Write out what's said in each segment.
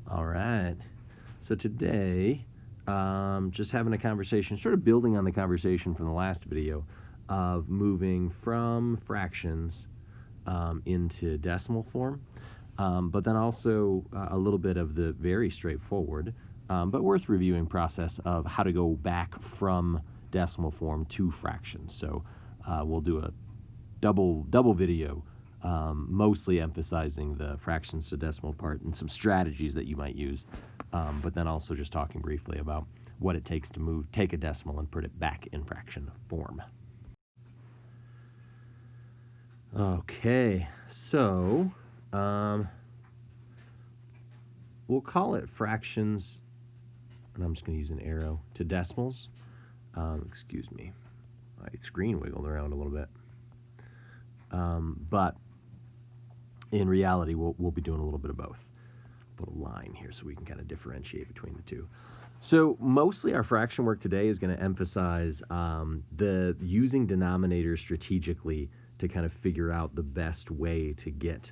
All right. So today, just having a conversation, sort of building on the conversation from the last video of moving from fractions into decimal form, but then also a little bit of the very straightforward, but worth reviewing process of how to go back from decimal form to fractions. So we'll do a double video, mostly emphasizing the fractions to decimal part and some strategies that you might use, but then also just talking briefly about what it takes to take a decimal and put it back in fraction form. Okay, so we'll call it fractions, and I'm just going to use an arrow to decimals. Excuse me, my screen wiggled around a little bit. But in reality, we'll be doing a little bit of both. Put a line here so we can kind of differentiate between the two. So mostly our fraction work today is going to emphasize the using denominators strategically to kind of figure out the best way to get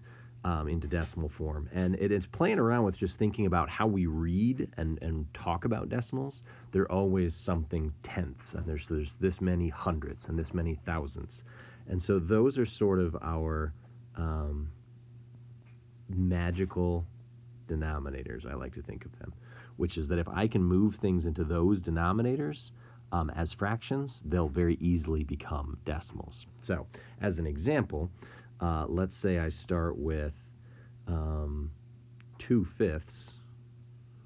into decimal form. And it's playing around with just thinking about how we read and talk about decimals. They're always something tenths, and there's this many hundredths and this many thousandths. And so those are sort of our magical denominators, I like to think of them, which is that if I can move things into those denominators as fractions, they'll very easily become decimals. So as an example, let's say I start with 2/5,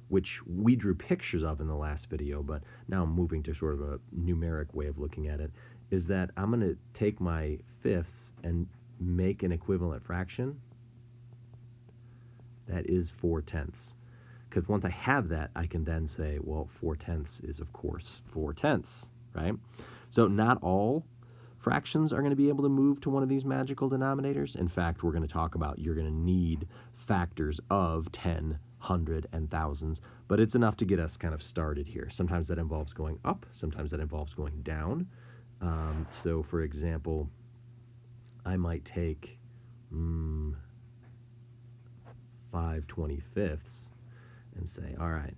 which we drew pictures of in the last video, but now I'm moving to sort of a numeric way of looking at it, is that I'm going to take my fifths and make an equivalent fraction that is 4/10. Because once I have that, I can then say, well, 4/10 is, of course, 4/10, right? So not all fractions are going to be able to move to one of these magical denominators. In fact, we're going to talk about you're going to need factors of 10, 100, and thousands, but it's enough to get us kind of started here. Sometimes that involves going up, sometimes that involves going down. So, for example, I might take 5/25 and say, all right,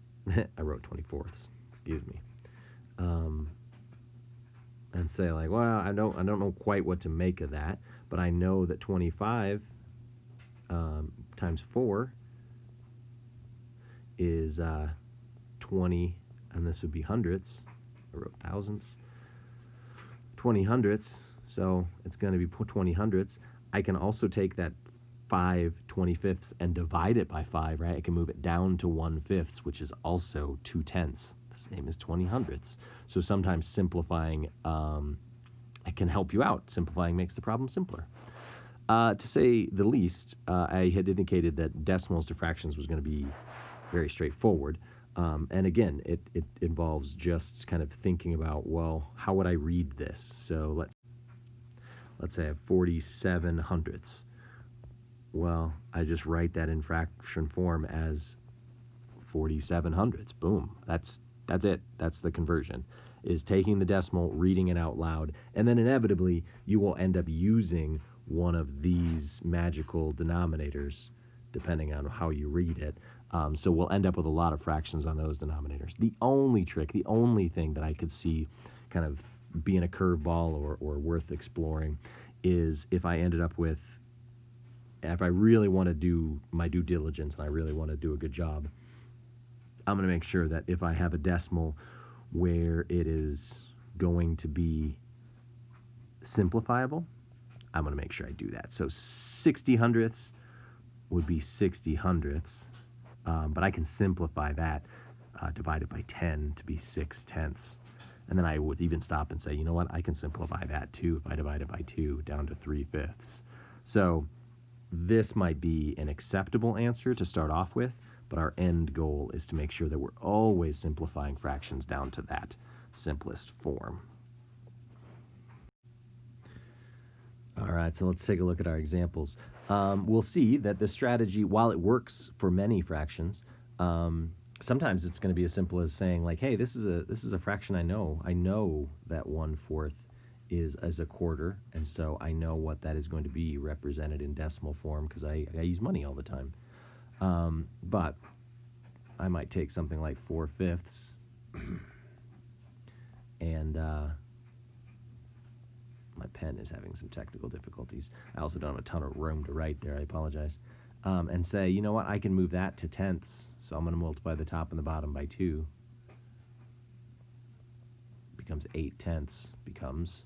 I wrote 24ths, excuse me, and say like, well, I don't know quite what to make of that, but I know that 25 times 4 is 20, and this would be hundredths. I wrote thousandths. 20 hundredths, so it's going to be 20 hundredths. I can also take that 5/25 and divide it by 5, right? I can move it down to 1/5, which is also 2/10, the same as 20 hundredths. So sometimes simplifying it can help you out. Simplifying makes the problem simpler. To say the least, I had indicated that decimals to fractions was going to be very straightforward. And again, it involves just kind of thinking about, well, how would I read this? So let's say I have 47 hundredths. Well, I just write that in fraction form as 47 hundredths. Boom. That's it. That's the conversion, is taking the decimal, reading it out loud, and then inevitably you will end up using one of these magical denominators depending on how you read it. So we'll end up with a lot of fractions on those denominators. The only trick, the only thing that I could see kind of being a curveball or worth exploring is if I ended up with, if I really want to do my due diligence and I really want to do a good job, I'm going to make sure that if I have a decimal where it is going to be simplifiable, I'm going to make sure I do that. So 60 hundredths would be 60 hundredths, but I can simplify that, divide it by 10 to be 6/10. And then I would even stop and say, you know what, I can simplify that too if I divide it by 2 down to 3/5. So this might be an acceptable answer to start off with, but our end goal is to make sure that we're always simplifying fractions down to that simplest form. All right, so let's take a look at our examples. We'll see that the strategy, while it works for many fractions, sometimes it's going to be as simple as saying like, hey, this is a fraction I know. I know that 1/4 is as a quarter, and so I know what that is going to be represented in decimal form because I use money all the time. But I might take something like 4/5 and my pen is having some technical difficulties. I also don't have a ton of room to write there. I apologize. And say, you know what, I can move that to tenths. So I'm going to multiply the top and the bottom by 2. Becomes 8/10. Becomes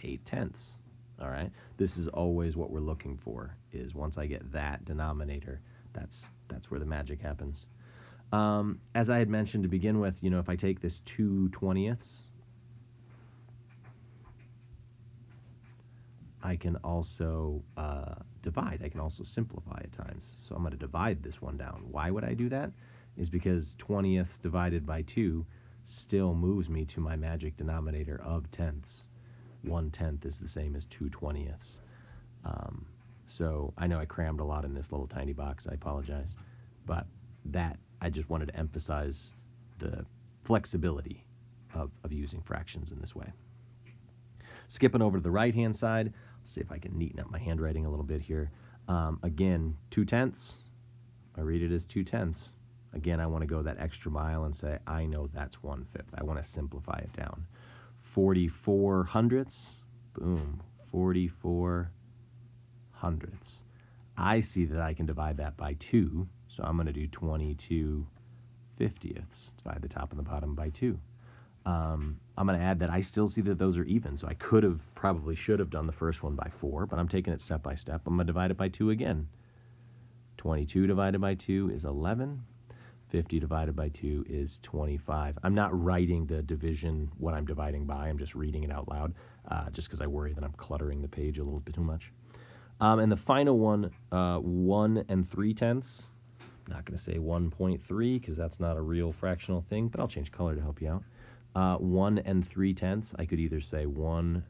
8/10. All right. This is always what we're looking for. Is once I get that denominator, that's where the magic happens. As I had mentioned to begin with, you know, if I take this 2/20, I can also divide. I can also simplify at times. So I'm going to divide this one down. Why would I do that? Is because 20ths divided by 2 still moves me to my magic denominator of tenths. 1/10 is the same as 2/20. So I know I crammed a lot in this little tiny box. I apologize. But that, I just wanted to emphasize the flexibility of using fractions in this way. Skipping over to the right-hand side, see if I can neaten up my handwriting a little bit here. Again, 2/10. I read it as 2/10. Again, I want to go that extra mile and say, I know that's 1/5. I want to simplify it down. 44 hundredths, boom, 44 hundredths. I see that I can divide that by 2, so I'm going to do 22 50ths. Divide the top and the bottom by 2. I'm going to add that I still see that those are even, so I probably should have done the first one by 4, but I'm taking it step by step. I'm going to divide it by 2 again. 22 divided by 2 is 11. 50 divided by 2 is 25. I'm not writing the division, what I'm dividing by. I'm just reading it out loud, just because I worry that I'm cluttering the page a little bit too much. And the final one, 1 3/10. I'm not going to say 1.3 because that's not a real fractional thing, but I'll change color to help you out. 1 3/10. I could either say 1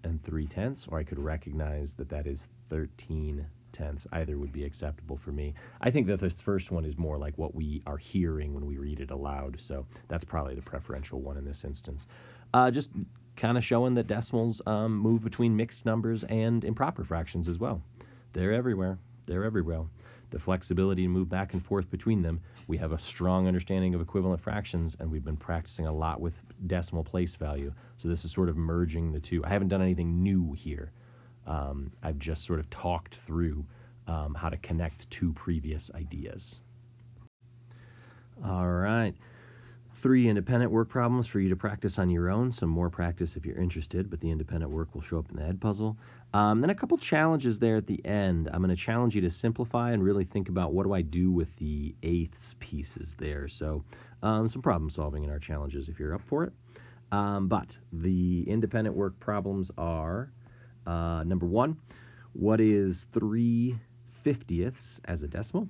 3/10, or I could recognize that that is 13/10. Either would be acceptable for me. I think that this first one is more like what we are hearing when we read it aloud, so that's probably the preferential one in this instance. Just kind of showing that decimals move between mixed numbers and improper fractions as well. They're everywhere. They're everywhere. The flexibility to move back and forth between them. We have a strong understanding of equivalent fractions, and we've been practicing a lot with decimal place value. So this is sort of merging the two. I haven't done anything new here. I've just sort of talked through how to connect two previous ideas. All right. 3 independent work problems for you to practice on your own. Some more practice if you're interested, but the independent work will show up in the head puzzle. Then a couple challenges there at the end. I'm going to challenge you to simplify and really think about what do I do with the eighths pieces there. So some problem solving in our challenges if you're up for it. But the independent work problems are, number 1, what is 3/50ths as a decimal?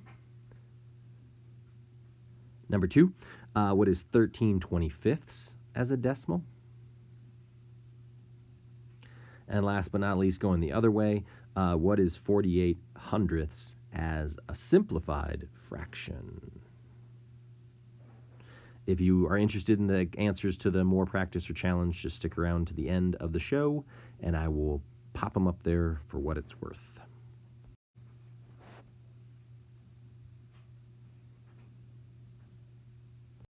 Number 2, what is 13/25ths as a decimal? And last but not least, going the other way, what is 48 hundredths as a simplified fraction? If you are interested in the answers to the more practice or challenge, just stick around to the end of the show, and I will pop them up there for what it's worth.